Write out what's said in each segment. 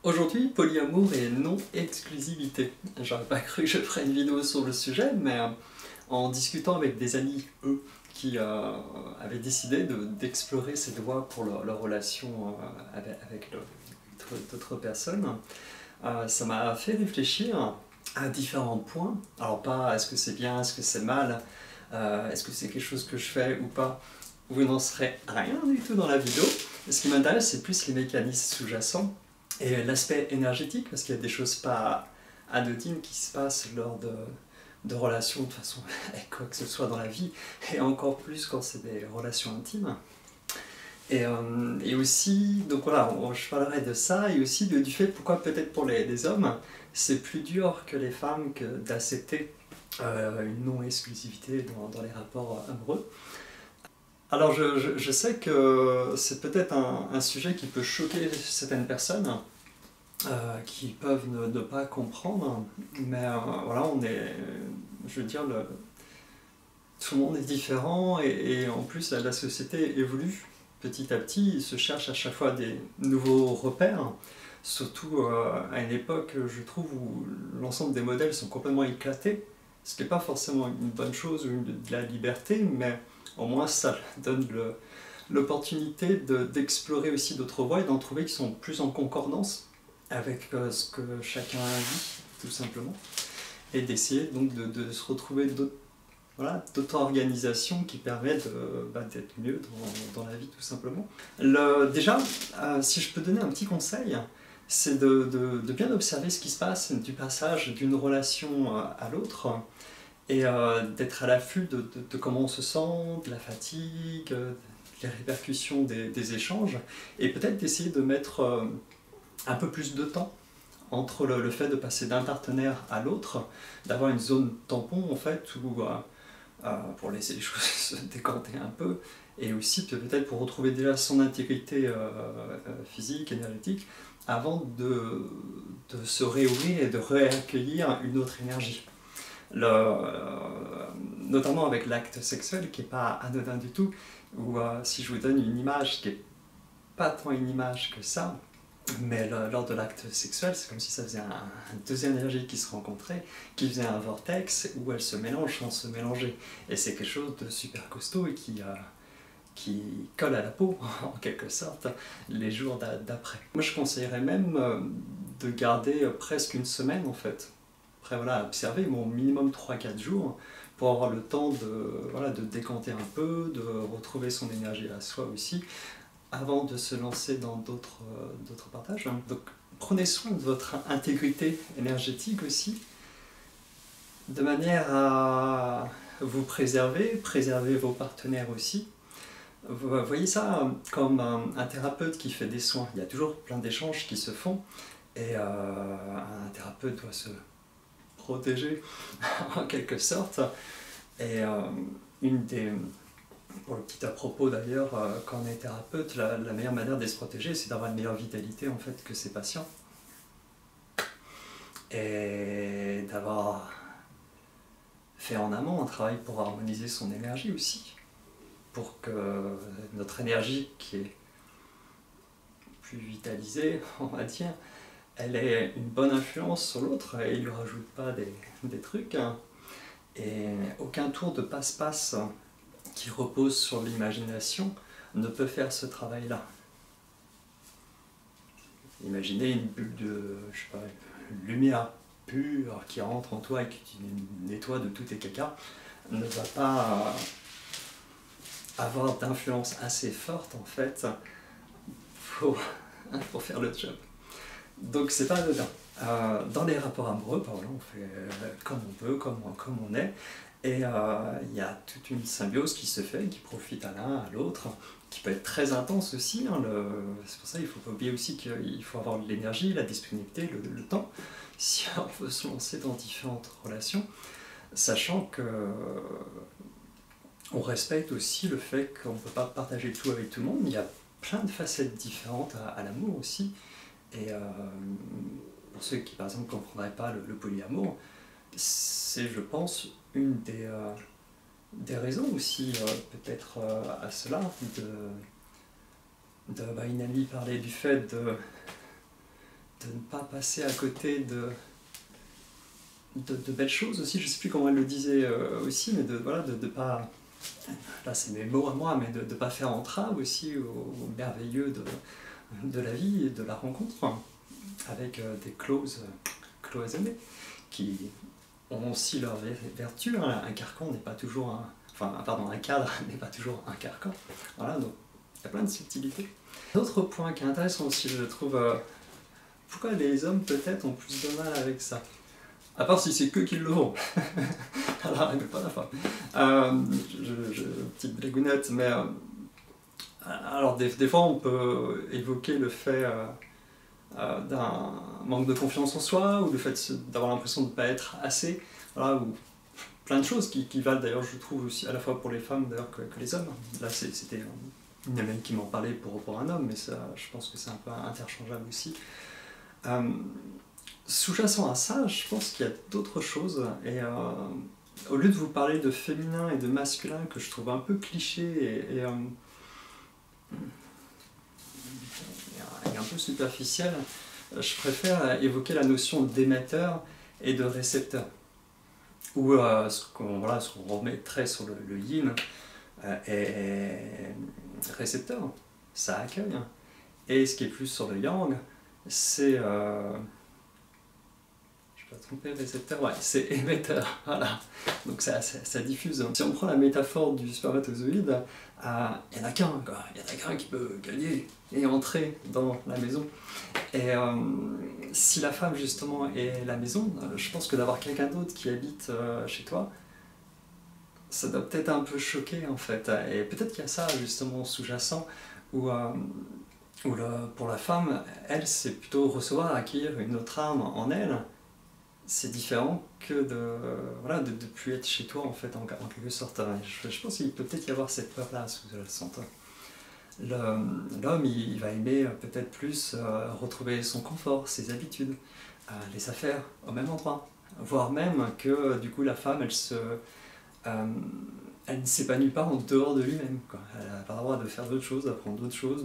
Aujourd'hui, polyamour et non-exclusivité. J'aurais pas cru que je ferais une vidéo sur le sujet, mais en discutant avec des amis, eux, qui avaient décidé d'explorer cette voie pour leur relation avec d'autres personnes, ça m'a fait réfléchir à différents points. Alors pas est-ce que c'est bien, est-ce que c'est mal, est-ce que c'est quelque chose que je fais ou pas. Vous n'en saurez rien du tout dans la vidéo. Ce qui m'intéresse, c'est plus les mécanismes sous-jacents et l'aspect énergétique, parce qu'il y a des choses pas anodines qui se passent lors de relations de façon avec quoi que ce soit dans la vie, et encore plus quand c'est des relations intimes. Et aussi, donc voilà, je parlerai de ça, et aussi du fait pourquoi peut-être pour les hommes, c'est plus dur que les femmes d'accepter une non-exclusivité dans les rapports amoureux. Alors je sais que c'est peut-être un sujet qui peut choquer certaines personnes, qui peuvent ne pas comprendre, mais voilà, je veux dire, tout le monde est différent, et en plus la société évolue petit à petit, il se cherche à chaque fois des nouveaux repères, surtout à une époque, je trouve, où l'ensemble des modèles sont complètement éclatés, ce qui n'est pas forcément une bonne chose ou de la liberté, mais au moins ça donne l'opportunité d'explorer aussi d'autres voies et d'en trouver qui sont plus en concordance avec ce que chacun vit, tout simplement, et d'essayer donc de se retrouver d'autres organisations qui permettent d'être mieux dans la vie, tout simplement. Déjà, si je peux donner un petit conseil, c'est de bien observer ce qui se passe du passage d'une relation à l'autre, et d'être à l'affût de comment on se sent, de la fatigue, les répercussions des échanges, et peut-être d'essayer de mettre un peu plus de temps entre le fait de passer d'un partenaire à l'autre, d'avoir une zone tampon en fait, où, pour laisser les choses se décanter un peu, et aussi peut-être pour retrouver déjà son intégrité physique, énergétique, avant de se réouvrir et de réaccueillir une autre énergie. Notamment avec l'acte sexuel qui n'est pas anodin du tout, où si je vous donne une image qui n'est pas tant une image que ça, mais lors de l'acte sexuel, c'est comme si ça faisait deux énergies qui se rencontraient, qui faisaient un vortex où elles se mélangent sans se mélanger. Et c'est quelque chose de super costaud et qui colle à la peau, en quelque sorte, les jours d'après. Moi, je conseillerais même de garder presque une semaine, en fait. Après, voilà, observer mon minimum 3-4 jours pour avoir le temps de décanter un peu, de retrouver son énergie à soi aussi, avant de se lancer dans d'autres partages. Donc prenez soin de votre intégrité énergétique aussi, de manière à vous préserver vos partenaires aussi. Vous voyez ça comme un thérapeute qui fait des soins. Il y a toujours plein d'échanges qui se font, et un thérapeute doit se protéger en quelque sorte. Et pour le petit à propos d'ailleurs, quand on est thérapeute, la meilleure manière de se protéger, c'est d'avoir une meilleure vitalité en fait que ses patients. Et d'avoir fait en amont un travail pour harmoniser son énergie aussi, pour que notre énergie qui est plus vitalisée, on va dire, elle ait une bonne influence sur l'autre et il ne lui rajoute pas des trucs. Et aucun tour de passe-passe qui repose sur l'imagination ne peut faire ce travail-là. Imaginez une bulle je sais pas, une lumière pure qui rentre en toi et qui nettoie de tous tes caca, ne va pas avoir d'influence assez forte en fait pour faire le job. Donc c'est pas anodin. Dans les rapports amoureux, bah voilà, on fait comme on peut, comme on est, et il y a toute une symbiose qui se fait, qui profite à l'un, à l'autre, qui peut être très intense aussi. C'est pour ça qu'il ne faut pas oublier aussi qu'il faut avoir de l'énergie, la disponibilité, le temps, si on veut se lancer dans différentes relations, sachant que on respecte aussi le fait qu'on ne peut pas partager tout avec tout le monde. Il y a plein de facettes différentes à l'amour aussi. Et pour ceux qui, par exemple, ne comprendraient pas le polyamour, c'est, je pense, une des raisons aussi, peut-être à cela, Inali parlait du fait ne pas passer à côté de belles choses aussi. Je ne sais plus comment elle le disait aussi, mais voilà, de pas, là c'est mes mots à moi, mais de ne pas faire entrave aussi au merveilleux de la vie et de la rencontre, avec des clauses cloisonnées qui ont aussi leur vertu. Hein. Un carcan n'est pas toujours un cadre n'est pas toujours un carcan. Voilà, donc il y a plein de subtilités. Autre point qui est intéressant aussi, je trouve, pourquoi les hommes peut-être ont plus de mal avec ça? À part si c'est qu'eux qui le font. Alors, mais pas la femme. Petite blagounette, mais alors des fois on peut évoquer le fait d'un manque de confiance en soi, ou le fait d'avoir l'impression de ne pas être assez, voilà, ou plein de choses qui valent d'ailleurs, je trouve, aussi à la fois pour les femmes d'ailleurs que les hommes. Là c'était une amie qui m'en parlait pour un homme, mais ça, je pense que c'est un peu interchangeable aussi. Sous-jacent à ça, je pense qu'il y a d'autres choses, et au lieu de vous parler de féminin et de masculin, que je trouve un peu cliché et un peu superficiel, je préfère évoquer la notion d'émetteur et de récepteur, ou ce qu'on remettrait sur le yin est récepteur, ça accueille, et ce qui est plus sur le yang, c'est je vais tromper, récepteur, ouais, c'est émetteur, voilà, donc ça diffuse. Si on prend la métaphore du spermatozoïde, il n'y en a qu'un, quoi. Il y en a qu'un qui peut gagner et entrer dans la maison. Et si la femme justement est la maison, je pense que d'avoir quelqu'un d'autre qui habite chez toi, ça doit peut-être un peu choquer en fait. Et peut-être qu'il y a ça justement sous-jacent, où pour la femme, elle, c'est plutôt recevoir, accueillir une autre âme en elle. C'est différent que de plus être chez toi en fait, en quelque sorte. Je pense qu'il peut peut-être y avoir cette peur-là sous-jacente. L'homme, il va aimer peut-être plus retrouver son confort, ses habitudes, les affaires au même endroit. Voire même que du coup la femme, elle ne s'épanouit pas en dehors de lui-même, quoi. Elle n'a pas le droit de faire d'autres choses, d'apprendre d'autres choses,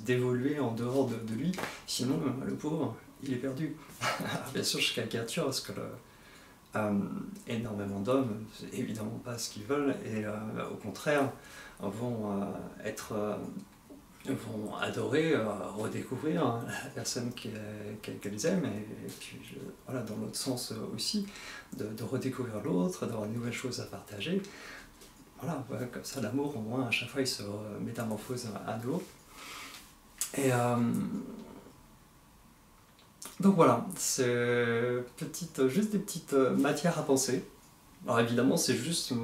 d'évoluer en dehors de lui. Sinon, le pauvre, il est perdu. Alors, bien sûr, je caricature parce que énormément d'hommes, c'est évidemment pas ce qu'ils veulent, et au contraire, vont adorer, redécouvrir la personne qu'elles aiment, et puis voilà, dans l'autre sens aussi, de redécouvrir l'autre, d'avoir de nouvelles choses à partager. Voilà, comme ça l'amour, au moins à chaque fois il se métamorphose à nouveau. Et donc voilà, c'est juste des petites matières à penser. Alors évidemment, c'est juste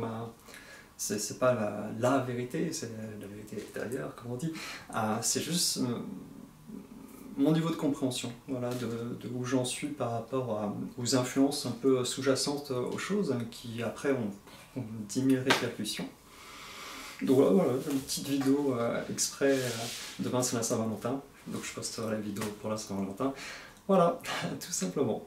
c'est pas la vérité, c'est la vérité extérieure, comme on dit. C'est juste mon niveau de compréhension, voilà, de où j'en suis par rapport aux influences un peu sous-jacentes aux choses, qui après ont 10 000 répercussions. Donc voilà, une petite vidéo exprès. Demain c'est la Saint-Valentin, donc je posterai la vidéo pour la Saint-Valentin. Voilà, tout simplement.